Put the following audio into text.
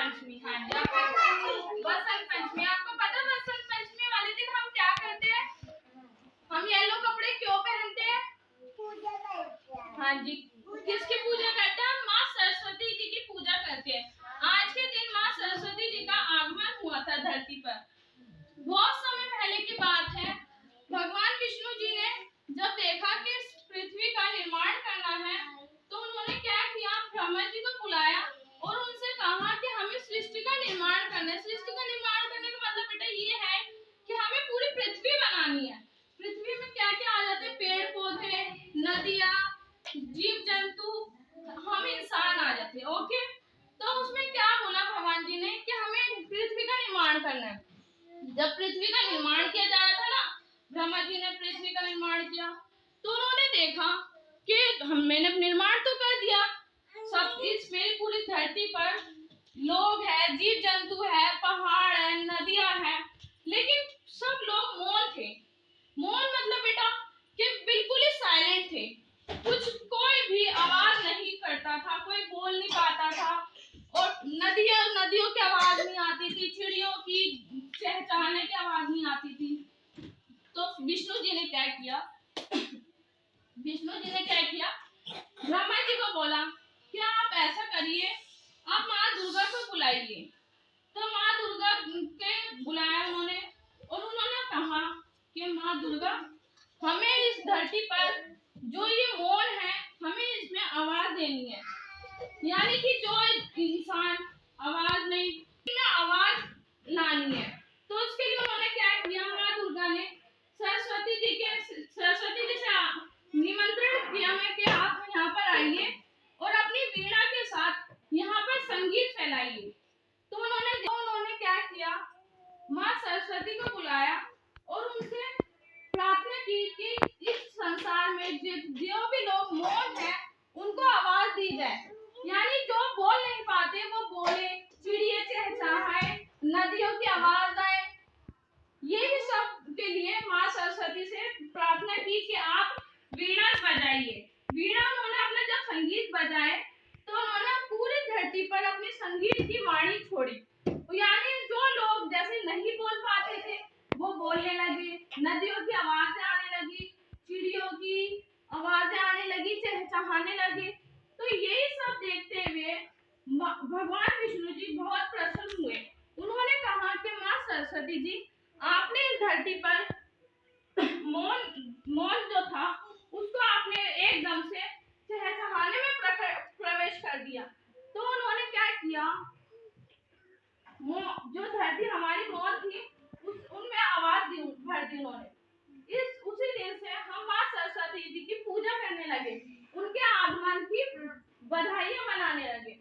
पंचमी। हाँ जी, बसंत पंचमी। आपको पता है बसंत पंचमी वाले दिन हम क्या करते हैं? हम येलो कपड़े क्यों पहनते हैं? पूजा करते हैं। हाँ जी, किसकी पूजा करते हैं? हम माँ सरस्वती जी की पूजा करते हैं। आज के दिन माँ सरस्वती जी का आगमन हुआ था धरती पर। बहुत समय पहले की बात है। भगवान विष्णु जी ने जब देखा कि पृथ्वी का निर्माण करना है, तो उन्होंने क्या किया? ब्रह्मा जी को बुलाया और उनसे कहा कि हमें सृष्टि का निर्माण करना है। सृष्टि का निर्माण करने का मतलब बेटा ये है कि हमें पूरी पृथ्वी बनानी है। पृथ्वी में क्या क्या आ जाते हैं? पेड़ पौधे, नदियाँ, जीव जंतु, हम इंसान आ जाते हैं। ओके, तो उसमें क्या बोला भगवान जी ने कि हमें पृथ्वी का निर्माण करना है। जब पृथ्वी का निर्माण किया जा रहा था ना, ब्रह्मा जी ने पृथ्वी का निर्माण किया, तो उन्होंने देखा कि मैंने निर्माण तो कर दिया, सब इस मेरी पूरी धरती पर लोग हैं, जीव जंतु है, पहाड़ है, नदियां हैं, लेकिन सब लोग मौन थे। मौन मतलब बेटा कि बिल्कुल ही साइलेंट थे। कुछ कोई भी आवाज नहीं करता था, कोई बोल नहीं पाता था, और नदियों की आवाज नहीं आती थी, चिड़ियों की चहचहाने की आवाज नहीं आती थी। तो विष्णु जी ने क्या किया? ब्रह्मा जी को बोला कि आप ऐसा करिए, आप माँ दुर्गा को बुलाइए। तो माँ दुर्गा के बुलाया उन्होंने, और उन्होंने कहा कि माँ दुर्गा, हमें इस धरती पर जो ये मौन है, हमें इसमें आवाज देनी है। यानी कि जो इंसान आवाज नहीं, आवाज लानी है। तो उसके लिए उन्होंने क्या किया? माँ दुर्गा ने सरस्वती जी से निमंत्रण किया है कि आप यहाँ पर आइए और अपनी वीणा के साथ यहाँ पर संगीत फैलाइए। तो उन्होंने क्या किया? माँ सरस्वती को बुलाया और उनसे प्रार्थना की कि इस संसार में जो भी लोग मौन है, उनको आवाज दी जाए। यानी जो बोल नहीं पाते वो बोले, चिड़िया चहचहाए, नदियों की आवाज आए। ये भी सब के लिए माँ सरस्वती से प्रार्थना की कि आप वीणा बजाइए। वीणा उन्होंने अपना जब संगीत बजाए, तो उन्होंने पूरी धरती पर अपनी संगीत की वाणी छोड़ी। यानी जो लोग जैसे नहीं बोल पाते थे, वो बोलने लगे, नदियों की आवाजें आने लगी, चिड़ियों की आवाजें आने लगी, चहचहाने लगे। तो यही सब देखते हुए भगवान विष्णु जी बहुत प्रसन्न हुए। उन्होंने कहा कि माँ सरस्वती जी, आपने इस धरती पर मौन जो था उसको आपने एकदम से चहचहाने में प्रवेश कर दिया। तो उन्होंने क्या किया? जो धरती हमारी मौन थी, उनमें आवाज भर दी उन्होंने। उसी दिन से हम माँ सरस्वती जी की पूजा करने लगे, उनके आगमन की बधाइयां मनाने लगे।